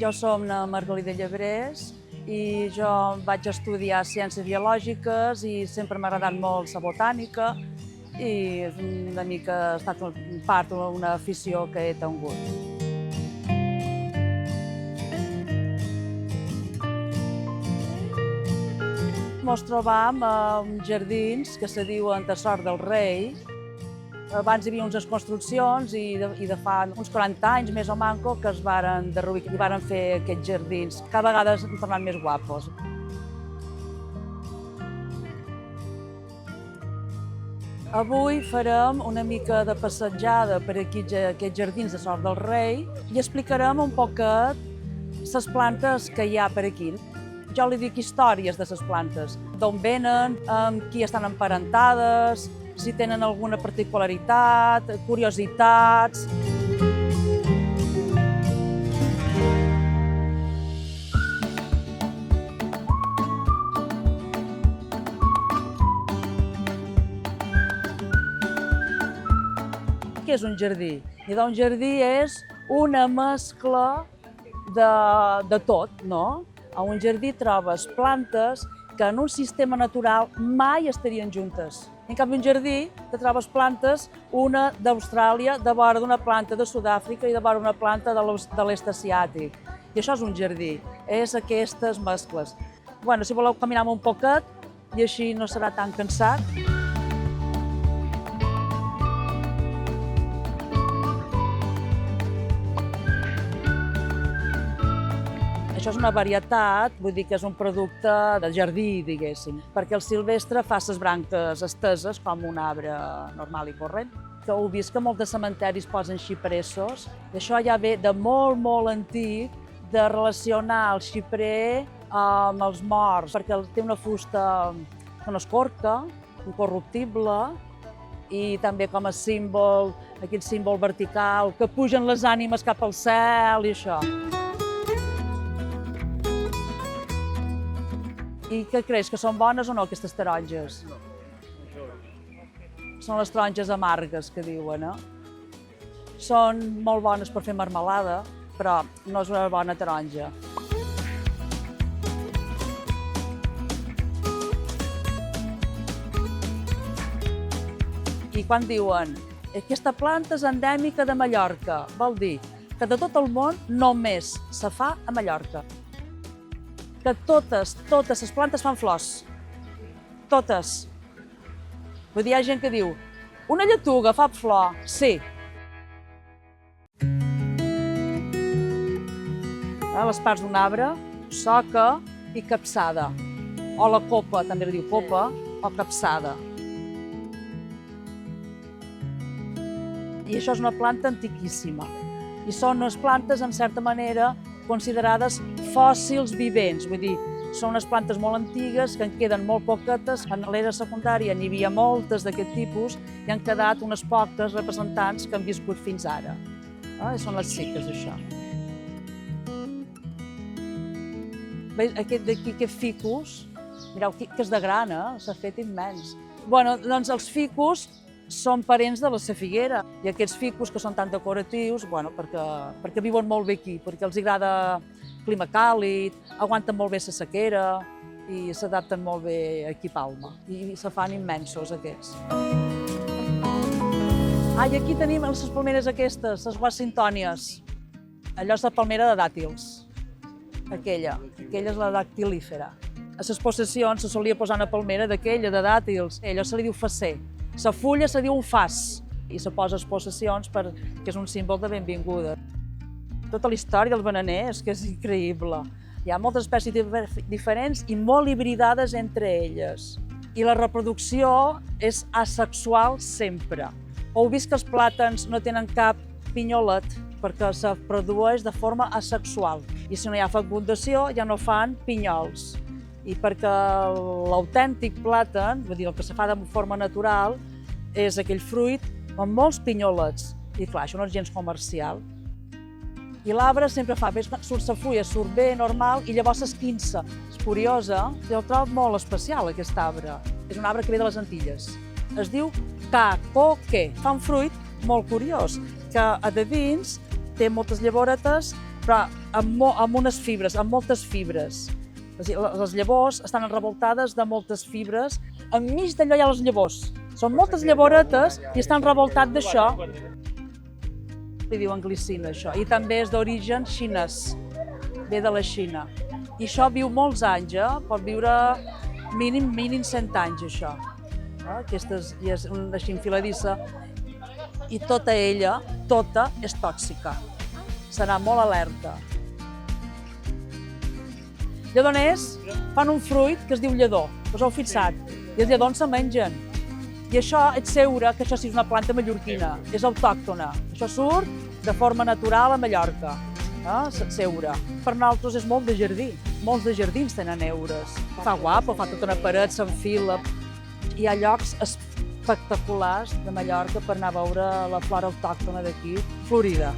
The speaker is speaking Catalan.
Jo som la Margalida Llebrés i jo vaig estudiar Ciències Biològiques i sempre m'ha agradat molt la botànica i una mica ha estat part d'una afició que he tingut. Ens trobam en jardins que se diuen de Sort del Rei. Abans hi havia unes construccions i de fa uns 40 anys, més o manco, que es varen derruir i varen fer aquests jardins. Cada vegada s'han tornat més guapos. Avui farem una mica de passejada per aquí, aquests jardins de Sort del Rei, i explicarem un poquet les plantes que hi ha per aquí. Jo li dic històries de les plantes, d'on venen, amb qui estan emparentades, si tenen alguna particularitat, curiositats. Què és un jardí? Un jardí és una mescla de tot, no? A un jardí trobes plantes que en un sistema natural mai estarien juntes. En canvi, un jardí te trobes plantes, una d'Austràlia, de vora d'una planta de Sud-àfrica i de vora una planta de l'est asiàtic. I això és un jardí, és aquestes mescles. Bueno, si voleu caminar un poquet i així no serà tan cansat. Això és una varietat, vull dir que és un producte de jardí, diguéssim, perquè el silvestre fa les branques esteses com un arbre normal i corrent. Que heu vist que molts cementeris posen xipressos, i això ja ve de molt, molt antic, de relacionar el xiprer amb els morts, perquè té una fusta que no es corca, incorruptible, i també com a símbol, aquest símbol vertical, que pugen les ànimes cap al cel i això. I què creus, que són bones o no, aquestes taronges? No. Són les taronges amargues, que diuen, eh? Són molt bones per fer marmelada, però no és una bona taronja. I quan diuen aquesta planta és endèmica de Mallorca, vol dir que de tot el món només se fa a Mallorca. Que totes les plantes fan flors. Totes. Vull dir, hi ha gent que diu, una lletuga fa flor. Sí. Les parts d'un arbre, soca i capçada. O la copa, també li diu copa, o capçada. I això és una planta antiquíssima. I són unes plantes, en certa manera, considerades fòssils vivents, vull dir, són unes plantes molt antigues que en queden molt poquetes. En l'era secundària n'hi havia moltes d'aquest tipus i han quedat unes poques representants que han viscut fins ara. Són les seques, això. Veus, aquest ficus, mireu que és de gran, s'ha fet immens. Bueno, doncs els ficus són parents de la figuera i aquests ficus que són tan decoratius, bueno, perquè viuen molt bé aquí, perquè els agrada clima càlid, aguanten molt bé la sequera i s'adapten molt bé aquí a Palma i se fan immensos aquests. I aquí tenim les palmeres aquestes, les washingtònies. Allò és la palmera de dàtils, aquella és la dactilífera. A les possessions se solia posar una palmera d'aquella, de dàtils, allò se li diu fasser. La fulla se diu un fas i se posa a les possessions perquè és un símbol de benvinguda. Tota la història del bananer és que és increïble. Hi ha moltes espècies diferents i molt hibridades entre elles. I la reproducció és asexual sempre. Heu vist que els plàtans no tenen cap pinyolet perquè se produeix de forma asexual. I si no hi ha fecundació ja no fan pinyols. I perquè l'autèntic plàtan, vull dir, el que se fa de forma natural, és aquell fruit amb molts pinyolets. I clar, això no és gens comercial. I l'arbre sempre fa bé, surt la fulla, surt bé, normal, i llavors s'esquinça. És curiosa, jo el trobo molt especial, aquest arbre. És un arbre que ve de les Antilles. Es diu cacoque. Fa un fruit molt curiós, que a de dins té moltes llavoretes però amb unes fibres, amb moltes fibres. Les llavors estan revoltades de moltes fibres. Enmig d'allò hi ha les llavors. Són moltes llavoretes i estan revoltats d'això. Li diuen glicina, això. I també és d'origen xinès. Ve de la Xina. I això viu molts anys, pot viure mínim 100 anys, això. Aquesta és una xinfiladissa. I tota ella, tota, és tòxica. Serà molt alerta. Lledoners fan un fruit que es diu lledó, us heu fixat, i els lledons se mengen. I això, ets segura que això sí és una planta mallorquina, és autòctona. Això surt de forma natural a Mallorca, seure. Per nosaltres és molt de jardí, molts de jardins tenen heures. Fa guapo, fa tota una paret, s'enfila. Hi ha llocs espectaculars de Mallorca per anar a veure la flora autòctona d'aquí, florida.